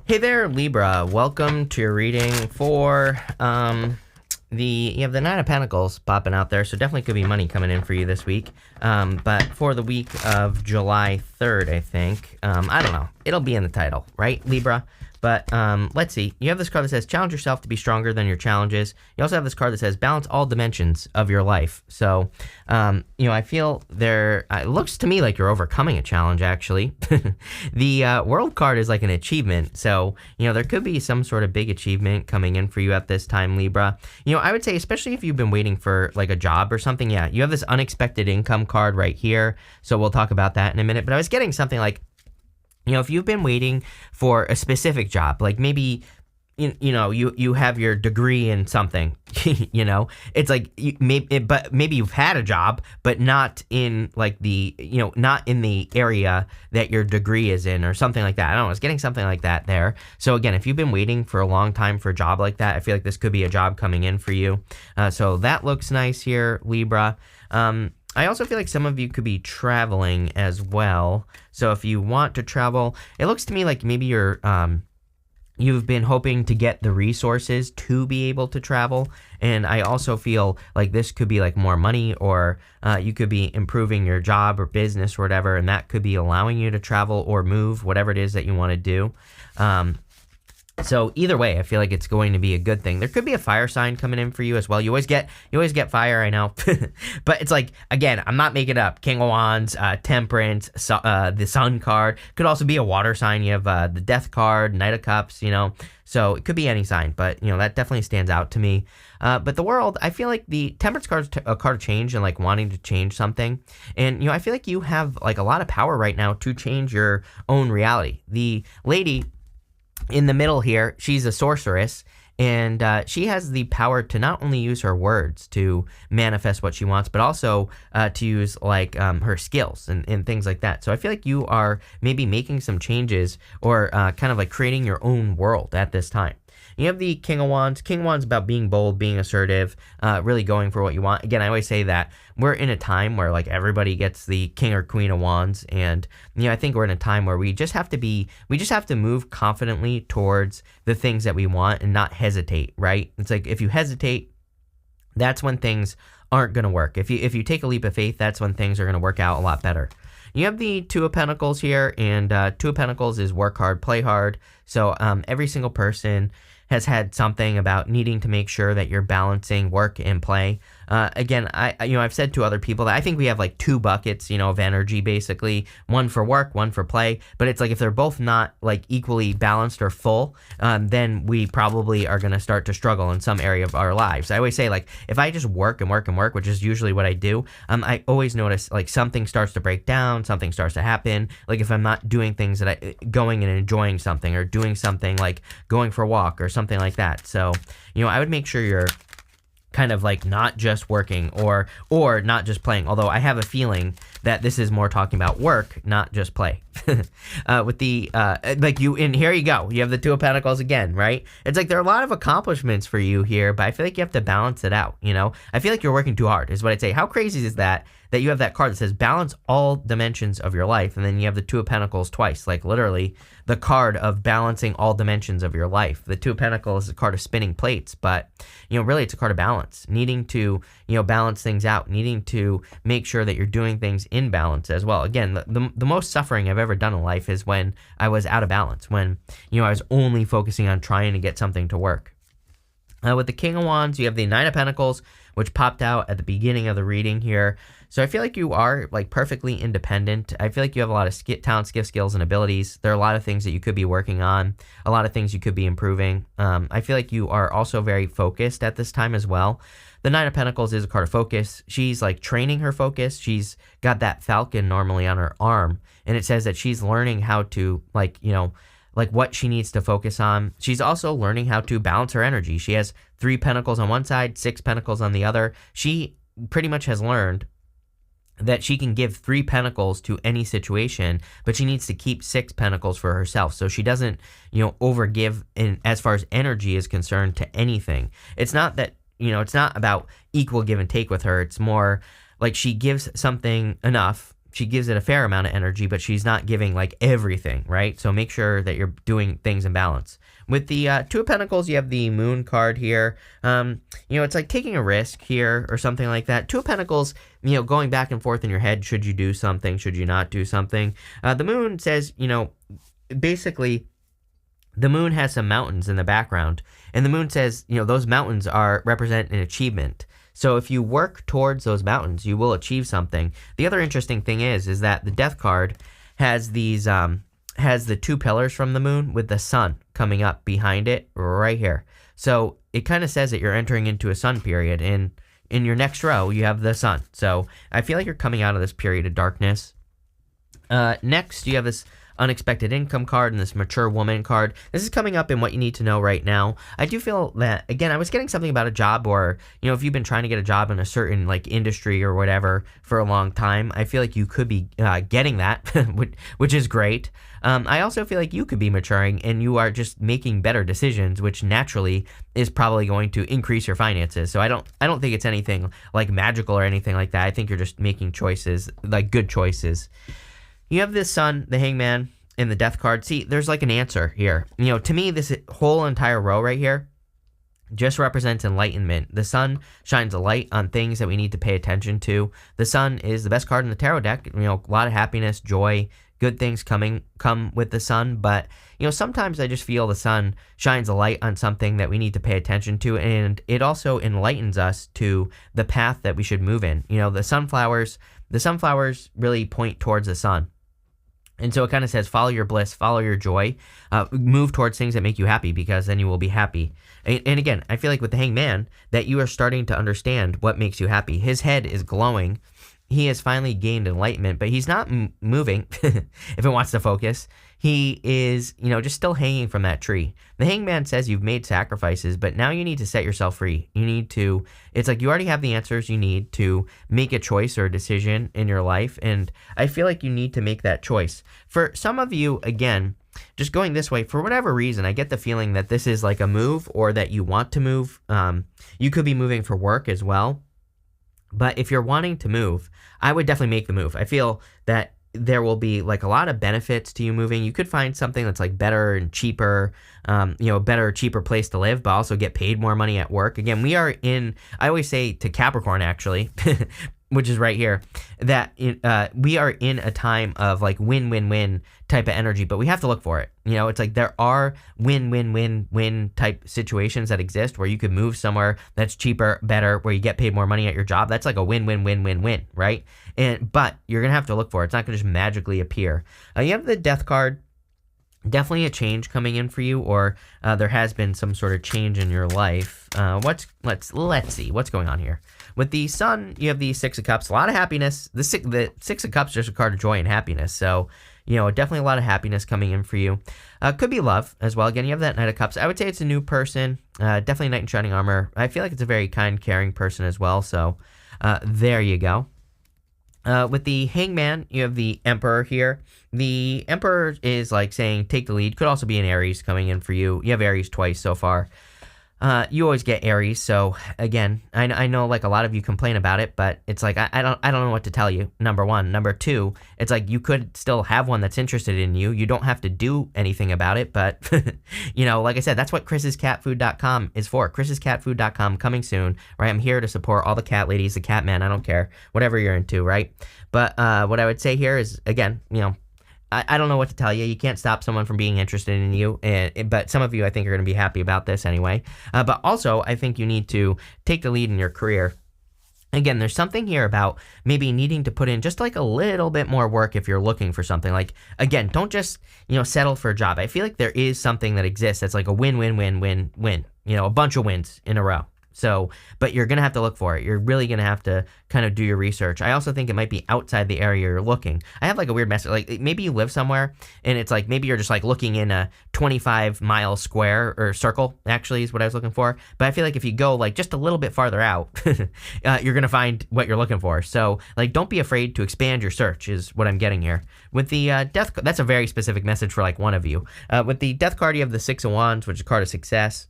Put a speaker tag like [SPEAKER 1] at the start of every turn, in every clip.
[SPEAKER 1] Hey there, Libra. Welcome to your reading for you have the Nine of Pentacles popping out there, so definitely could be money coming in for you this week. But for the week of July 3rd, I think, I don't know. It'll be in the title, right, Libra? But let's see. You have this card that says challenge yourself to be stronger than your challenges. You also have this card that says balance all dimensions of your life. So, I feel it looks to me like you're overcoming a challenge, actually. The world card is like an achievement. So, there could be some sort of big achievement coming in for you at this time, Libra. I would say, especially if you've been waiting for like a job or something. Yeah, you have this unexpected income card right here. So we'll talk about that in a minute. But I was getting something like, if you've been waiting for a specific job, like maybe, you have your degree in something, it's like, maybe you've had a job, but not in like not in the area that your degree is in or something like that. I don't know. I was getting something like that there. So again, if you've been waiting for a long time for a job like that, I feel like this could be a job coming in for you. So that looks nice here, Libra. I also feel like some of you could be traveling as well. So if you want to travel, it looks to me like maybe you've been hoping to get the resources to be able to travel. And I also feel like this could be like more money, or you could be improving your job or business or whatever, and that could be allowing you to travel or move, whatever it is that you want to do. So either way, I feel like it's going to be a good thing. There could be a fire sign coming in for you as well. You always get fire, I know. But it's like, again, I'm not making it up. King of Wands, Temperance, the Sun card. Could also be a water sign. You have the Death card, Knight of Cups, So it could be any sign, but, that definitely stands out to me. But the World, I feel like the Temperance card is a card of change and like wanting to change something. And, I feel like you have like a lot of power right now to change your own reality. The lady in the middle here, she's a sorceress, and she has the power to not only use her words to manifest what she wants, but also to use like her skills and things like that. So I feel like you are maybe making some changes or kind of like creating your own world at this time. You have the King of Wands. King of Wands about being bold, being assertive, really going for what you want. Again, I always say that we're in a time where like everybody gets the King or Queen of Wands, and I think we're in a time where we just have to move confidently towards the things that we want and not hesitate, right? It's like if you hesitate, that's when things aren't going to work. If you take a leap of faith, that's when things are going to work out a lot better. You have the Two of Pentacles here, and Two of Pentacles is work hard, play hard. So every single person has had something about needing to make sure that you're balancing work and play. Again, I've said to other people that I think we have like two buckets, of energy, basically, one for work, one for play. But it's like if they're both not like equally balanced or full, then we probably are going to start to struggle in some area of our lives. I always say, like, if I just work and work and work, which is usually what I do, I always notice like something starts to break down, something starts to happen. Like if I'm not doing things going and enjoying something, or doing something like going for a walk or something like that. So, I would make sure you're kind of like not just working or not just playing, although I have a feeling that this is more talking about work, not just play. With the and here you go, you have the Two of Pentacles again, right? It's like there are a lot of accomplishments for you here, but I feel like you have to balance it out. I feel like you're working too hard is what I'd say. How crazy is that you have that card that says balance all dimensions of your life, and then you have the Two of Pentacles twice, like literally the card of balancing all dimensions of your life. The Two of Pentacles is a card of spinning plates, but really it's a card of balance, needing to balance things out, needing to make sure that you're doing things in balance as well. Again, the most suffering I've ever done in life is when I was out of balance, when I was only focusing on trying to get something to work. With the King of Wands, you have the Nine of Pentacles, which popped out at the beginning of the reading here. So I feel like you are like perfectly independent. I feel like you have a lot of talents, gifts, skills, and abilities. There are a lot of things that you could be working on, a lot of things you could be improving. I feel like you are also very focused at this time as well. The Nine of Pentacles is a card of focus. She's like training her focus. She's got that falcon normally on her arm, and it says that she's learning how to like what she needs to focus on. She's also learning how to balance her energy. She has 3 pentacles on one side, 6 pentacles on the other. She pretty much has learned that she can give 3 pentacles to any situation, but she needs to keep 6 pentacles for herself. So she doesn't, overgive in as far as energy is concerned to anything. It's not that, it's not about equal give and take with her. It's more like she gives something enough. she gives it a fair amount of energy, but she's not giving like everything, right? So make sure that you're doing things in balance. With the Two of Pentacles, you have the Moon card here. It's like taking a risk here or something like that. Two of Pentacles, going back and forth in your head. Should you do something? Should you not do something? The Moon says, basically, the Moon has some mountains in the background. And the Moon says, those mountains represent an achievement. So if you work towards those mountains, you will achieve something. The other interesting thing is that the Death card has these has the two pillars from the Moon with the sun coming up behind it right here. So it kind of says that you're entering into a sun period, and in your next row you have the sun. So I feel like you're coming out of this period of darkness. Next, you have this unexpected income card and this mature woman card. This is coming up in what you need to know right now. I do feel that, again, I was getting something about a job, or if you've been trying to get a job in a certain like industry or whatever for a long time, I feel like you could be getting that, which is great. I also feel like you could be maturing and you are just making better decisions, which naturally is probably going to increase your finances. So I don't think it's anything like magical or anything like that. I think you're just making choices, like good choices. You have this Sun, the Hangman, and the Death card. See, there's like an answer here. To me, this whole entire row right here just represents enlightenment. The Sun shines a light on things that we need to pay attention to. The Sun is the best card in the tarot deck. A lot of happiness, joy, good things come with the Sun. But, sometimes I just feel the Sun shines a light on something that we need to pay attention to. And it also enlightens us to the path that we should move in. The sunflowers really point towards the sun. And so it kind of says, follow your bliss, follow your joy, move towards things that make you happy, because then you will be happy. And again, I feel like with the Hangman that you are starting to understand what makes you happy. His head is glowing. He has finally gained enlightenment, but he's not moving if it wants to focus. He is, just still hanging from that tree. The Hangman says you've made sacrifices, but now you need to set yourself free. It's like you already have the answers you need to make a choice or a decision in your life, and I feel like you need to make that choice. For some of you, again, just going this way, for whatever reason, I get the feeling that this is like a move, or that you want to move. You could be moving for work as well. But if you're wanting to move, I would definitely make the move. I feel that there will be like a lot of benefits to you moving. You could find something that's like better and cheaper, a better, cheaper place to live, but also get paid more money at work. Again, I always say to Capricorn, actually, which is right here, that we are in a time of like win-win-win type of energy, but we have to look for it. It's like there are win-win-win-win type situations that exist where you could move somewhere that's cheaper, better, where you get paid more money at your job. That's like a win-win-win-win-win, right? But you're going to have to look for it. It's not going to just magically appear. You have the Death card. Definitely a change coming in for you, or there has been some sort of change in your life. Let's see what's going on here. With the Sun, you have the Six of Cups, a lot of happiness. The Six of Cups is just a card of joy and happiness. So, definitely a lot of happiness coming in for you. Could be love as well. Again, you have that Knight of Cups. I would say it's a new person. Definitely Knight in Shining Armor. I feel like it's a very kind, caring person as well. So, there you go. With the Hangman, you have the Emperor here. The Emperor is like saying, take the lead. Could also be an Aries coming in for you. You have Aries twice so far. You always get Aries, so again, I know like a lot of you complain about it, but it's like I don't know what to tell you. Number one, number two, it's like you could still have one that's interested in you. You don't have to do anything about it, but like I said, that's what chrisscatfood.com is for. chrisscatfood.com coming soon, right? I'm here to support all the cat ladies, the cat men. I don't care, whatever you're into, right? But what I would say here is, again, I don't know what to tell you. You can't stop someone from being interested in you, but some of you, I think, are going to be happy about this anyway. But also, I think you need to take the lead in your career. Again, there's something here about maybe needing to put in just like a little bit more work if you're looking for something. Like, again, don't just, settle for a job. I feel like there is something that exists that's like a win-win-win-win-win, a bunch of wins in a row. So, but you're going to have to look for it. You're really going to have to kind of do your research. I also think it might be outside the area you're looking. I have like a weird message. Like maybe you live somewhere and it's like, maybe you're just like looking in a 25-mile square or circle, actually is what I was looking for. But I feel like if you go like just a little bit farther out, you're going to find what you're looking for. So like, don't be afraid to expand your search is what I'm getting here. With the Death, that's a very specific message for like one of you. With the Death card, you have the Six of Wands, which is a card of success.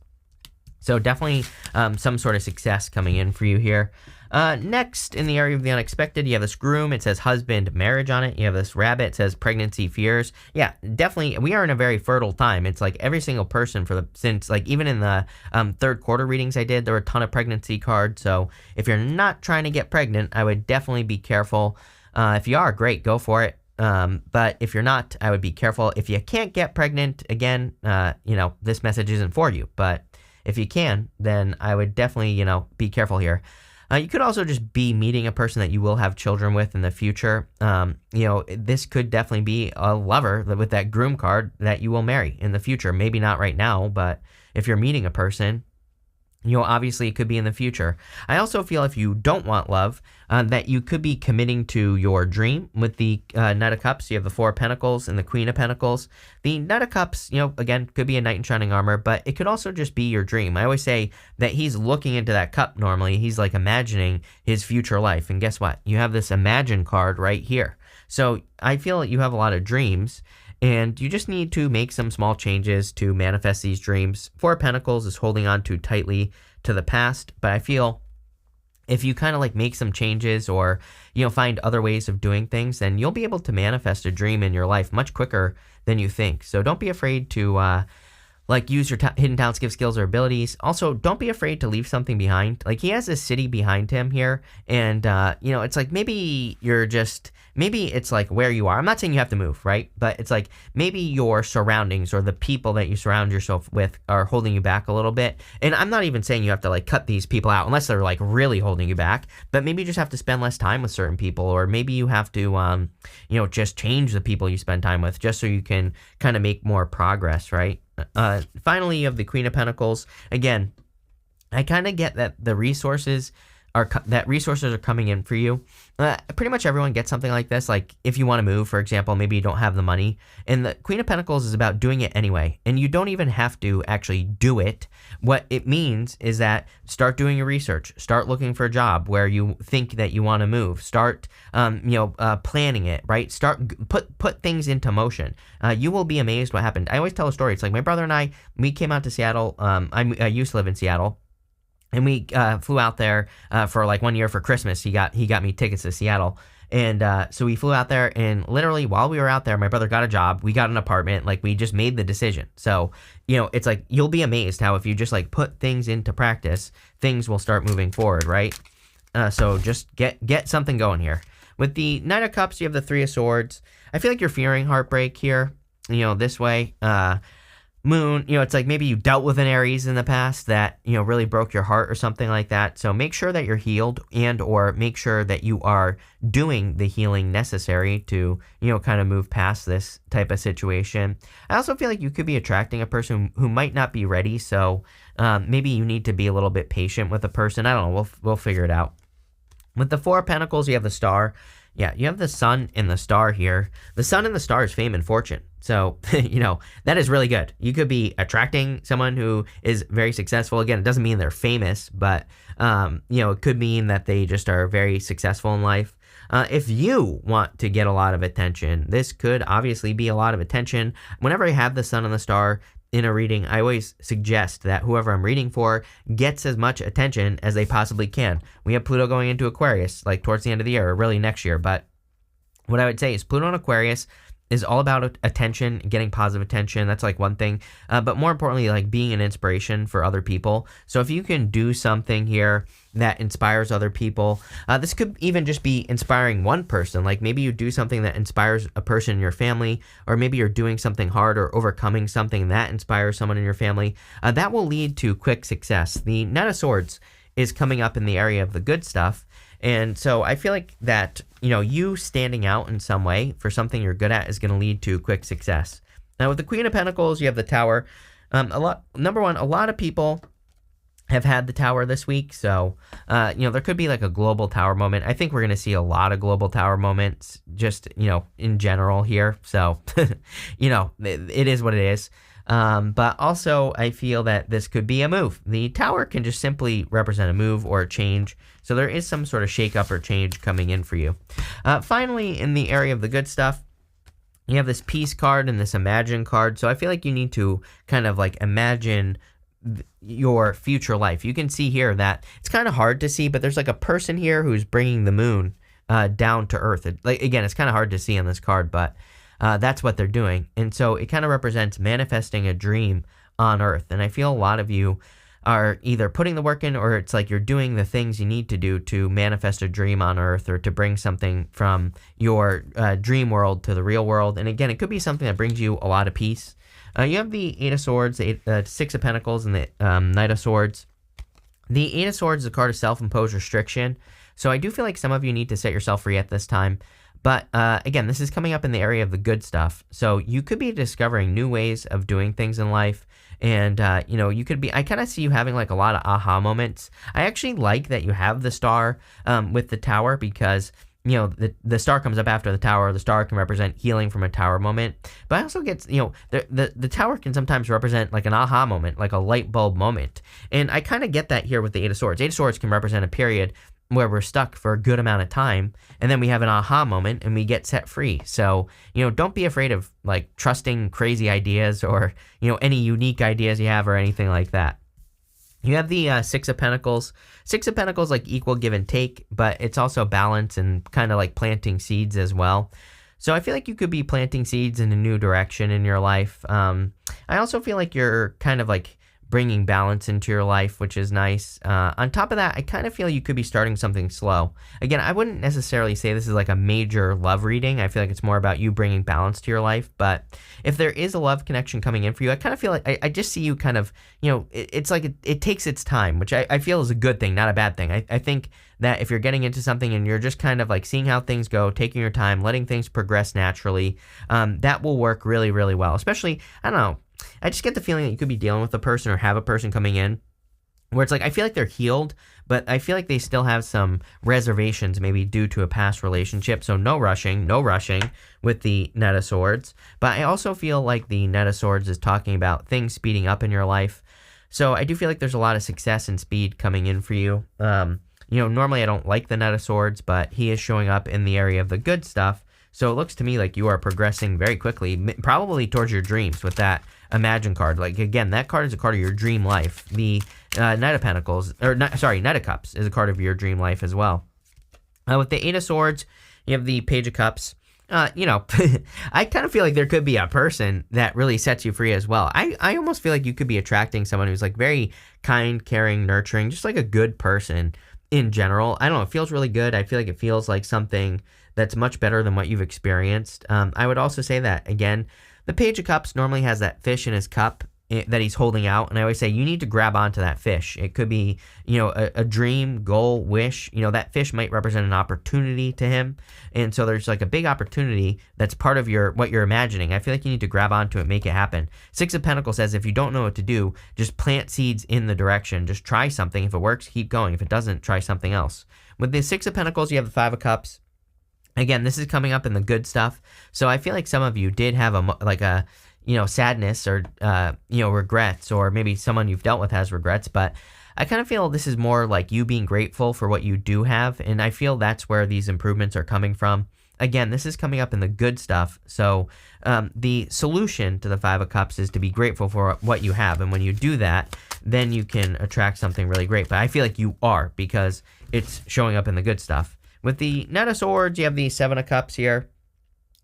[SPEAKER 1] So definitely some sort of success coming in for you here. Next, in the area of the unexpected, you have this groom. It says husband, marriage on it. You have this rabbit. It says pregnancy fears. Yeah, definitely. We are in a very fertile time. It's like every single person since like even in the third quarter readings I did, there were a ton of pregnancy cards. So if you're not trying to get pregnant, I would definitely be careful. If you are, great, go for it. But if you're not, I would be careful. If you can't get pregnant, again, this message isn't for you. But if you can, then I would definitely, be careful here. You could also just be meeting a person that you will have children with in the future. This could definitely be a lover with that groom card that you will marry in the future. Maybe not right now, but if you're meeting a person, obviously it could be in the future. I also feel if you don't want love, that you could be committing to your dream with the Knight of Cups. You have the Four of Pentacles and the Queen of Pentacles. The Knight of Cups, again, could be a knight in shining armor, but it could also just be your dream. I always say that he's looking into that cup normally. He's like imagining his future life. And guess what? You have this Imagine card right here. So I feel like you have a lot of dreams, and you just need to make some small changes to manifest these dreams. Four of Pentacles is holding on too tightly to the past, but I feel if you kind of like make some changes or, find other ways of doing things, then you'll be able to manifest a dream in your life much quicker than you think. So don't be afraid to use your hidden talents, gifts, skills, or abilities. Also, don't be afraid to leave something behind. Like he has a city behind him here, and it's like maybe it's like where you are. I'm not saying you have to move, right? But it's like maybe your surroundings or the people that you surround yourself with are holding you back a little bit. And I'm not even saying you have to like cut these people out unless they're like really holding you back. But maybe you just have to spend less time with certain people, or maybe you have to just change the people you spend time with just so you can kind of make more progress, right? Finally, you have the Queen of Pentacles. Again, I kind of get that the resources are coming in for you. Pretty much everyone gets something like this. Like if you want to move, for example, maybe you don't have the money. And the Queen of Pentacles is about doing it anyway. And you don't even have to actually do it. What it means is that start doing your research. Start looking for a job where you think that you want to move. Start, planning it, right? Put things into motion. You will be amazed what happened. I always tell a story. It's like my brother and I, we came out to Seattle. I used to live in Seattle. And we flew out there for like 1 year for Christmas. He got me tickets to Seattle. And so we flew out there, and literally while we were out there, my brother got a job. We got an apartment. Like we just made the decision. So, it's like you'll be amazed how if you just like put things into practice, things will start moving forward, right? So just get something going here. With the Knight of Cups, you have the Three of Swords. I feel like you're fearing heartbreak here, this way. Moon, it's like maybe you dealt with an Aries in the past that, really broke your heart or something like that. So make sure that you're healed and or make sure that you are doing the healing necessary to, kind of move past this type of situation. I also feel like you could be attracting a person who might not be ready. So maybe you need to be a little bit patient with a person. I don't know. We'll figure it out. With the Four of Pentacles, you have the Star. Yeah, you have the Sun and the Star here. The Sun and the Star is fame and fortune. So, that is really good. You could be attracting someone who is very successful. Again, it doesn't mean they're famous, but, it could mean that they just are very successful in life. If you want to get a lot of attention, this could obviously be a lot of attention. Whenever I have the Sun and the Star in a reading, I always suggest that whoever I'm reading for gets as much attention as they possibly can. We have Pluto going into Aquarius, like towards the end of the year, or really next year. But what I would say is Pluto in Aquarius is all about attention, getting positive attention. That's like one thing. But more importantly, like being an inspiration for other people. So if you can do something here that inspires other people, this could even just be inspiring one person. Like maybe you do something that inspires a person in your family, or maybe you're doing something hard or overcoming something that inspires someone in your family. That will lead to quick success. The Knight of Swords is coming up in the area of the good stuff. And so I feel like that, you standing out in some way for something you're good at is going to lead to quick success. Now with the Queen of Pentacles, you have the Tower. Number one, a lot of people have had the Tower this week. So, there could be like a global Tower moment. I think we're going to see a lot of global Tower moments just, in general here. So, it is what it is. But also I feel that this could be a move. The Tower can just simply represent a move or a change. So there is some sort of shakeup or change coming in for you. Finally, in the area of the good stuff, you have this Peace card and this Imagine card. So I feel like you need to kind of like imagine your future life. You can see here that it's kind of hard to see, but there's like a person here who's bringing the moon down to earth. Again, it's kind of hard to see on this card, but that's what they're doing. And so it kind of represents manifesting a dream on earth. And I feel a lot of you are either putting the work in, or it's like you're doing the things you need to do to manifest a dream on earth, or to bring something from your dream world to the real world. And again, it could be something that brings you a lot of peace. You have the Eight of Swords, the Six of Pentacles, and the Knight of Swords. The Eight of Swords is a card of self-imposed restriction. So I do feel like some of you need to set yourself free at this time. But again, this is coming up in the area of the good stuff. So you could be discovering new ways of doing things in life. And, you could be, I kind of see you having like a lot of aha moments. I actually like that you have the star with the tower, because the star comes up after the tower. The star can represent healing from a tower moment. But I also get, the tower can sometimes represent like an aha moment, like a light bulb moment. And I kind of get that here with the Eight of Swords. Eight of Swords can represent a period where we're stuck for a good amount of time, and then we have an aha moment and we get set free. So, don't be afraid of like trusting crazy ideas, or, any unique ideas you have, or anything like that. You have the Six of Pentacles. Six of Pentacles, like equal give and take, but it's also balance and kind of like planting seeds as well. So I feel like you could be planting seeds in a new direction in your life. I also feel like you're kind of like bringing balance into your life, which is nice. On top of that, I kind of feel you could be starting something slow. Again, I wouldn't necessarily say this is like a major love reading. I feel like it's more about you bringing balance to your life. But if there is a love connection coming in for you, I kind of feel like I just see you kind of, it's like it takes its time, which I feel is a good thing, not a bad thing. I think that if you're getting into something and you're just kind of like seeing how things go, taking your time, letting things progress naturally, that will work really, really well. Especially, I don't know, I just get the feeling that you could be dealing with a person, or have a person coming in where it's like, I feel like they're healed, but I feel like they still have some reservations, maybe due to a past relationship. So no rushing with the Knight of Swords. But I also feel like the Knight of Swords is talking about things speeding up in your life. So I do feel like there's a lot of success and speed coming in for you. Normally I don't like the Knight of Swords, but he is showing up in the area of the good stuff. So it looks to me like you are progressing very quickly, probably towards your dreams with that Imagine card. Like, again, that card is a card of your dream life. The Knight of Pentacles, Knight of Cups is a card of your dream life as well. With the Eight of Swords, you have the Page of Cups. I kind of feel like there could be a person that really sets you free as well. I almost feel like you could be attracting someone who's like very kind, caring, nurturing, just like a good person in general. I don't know, it feels really good. I feel like it feels like something that's much better than what you've experienced. I would also say that, again, the Page of Cups normally has that fish in his cup that he's holding out, and I always say you need to grab onto that fish. It could be, a dream, goal, wish. That fish might represent an opportunity to him, and so there's like a big opportunity that's part of what you're imagining. I feel like you need to grab onto it, make it happen. Six of Pentacles says if you don't know what to do, just plant seeds in the direction. Just try something. If it works, keep going. If it doesn't, try something else. With the Six of Pentacles, you have the Five of Cups. Again, this is coming up in the good stuff. So I feel like some of you did have a sadness, or, regrets, or maybe someone you've dealt with has regrets. But I kind of feel this is more like you being grateful for what you do have. And I feel that's where these improvements are coming from. Again, this is coming up in the good stuff. So the solution to the Five of Cups is to be grateful for what you have. And when you do that, then you can attract something really great. But I feel like you are, because it's showing up in the good stuff. With the Knight of Swords, you have the Seven of Cups here.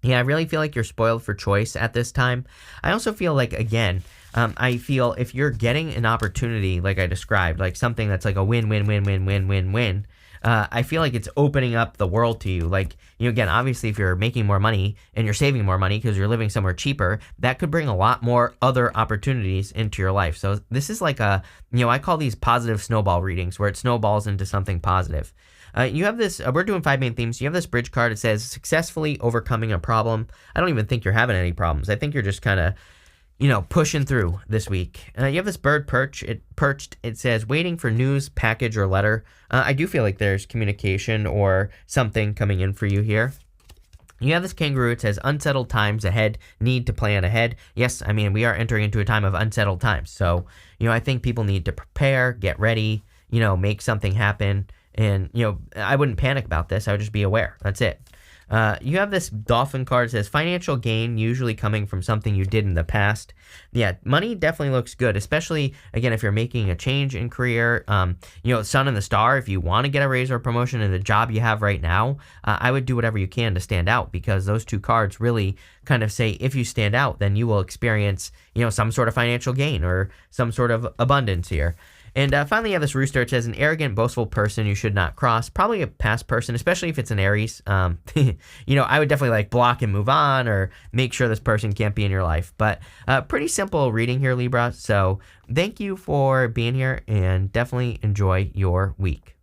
[SPEAKER 1] Yeah, I really feel like you're spoiled for choice at this time. I also feel like, again, I feel if you're getting an opportunity, like I described, like something that's like a win-win-win-win-win-win-win, I feel like it's opening up the world to you. Like, again, obviously, if you're making more money and you're saving more money because you're living somewhere cheaper, that could bring a lot more other opportunities into your life. So this is like I call these positive snowball readings, where it snowballs into something positive. You have this, we're doing 5 main themes. You have this bridge card. It says successfully overcoming a problem. I don't even think you're having any problems. I think you're just kind of, pushing through this week. You have this bird perched. It says waiting for news, package, or letter. I do feel like there's communication or something coming in for you here. You have this kangaroo. It says unsettled times ahead, need to plan ahead. Yes, I mean, we are entering into a time of unsettled times. So, I think people need to prepare, get ready, make something happen. And, I wouldn't panic about this. I would just be aware. That's it. You have this dolphin card that says financial gain, usually coming from something you did in the past. Yeah, money definitely looks good, especially, again, if you're making a change in career. Sun and the star, if you want to get a raise or a promotion in the job you have right now, I would do whatever you can to stand out, because those two cards really kind of say if you stand out, then you will experience, some sort of financial gain or some sort of abundance here. And finally, you have this rooster. It says an arrogant, boastful person you should not cross. Probably a past person, especially if it's an Aries. I would definitely block and move on, or make sure this person can't be in your life. But pretty simple reading here, Libra. So thank you for being here, and definitely enjoy your week.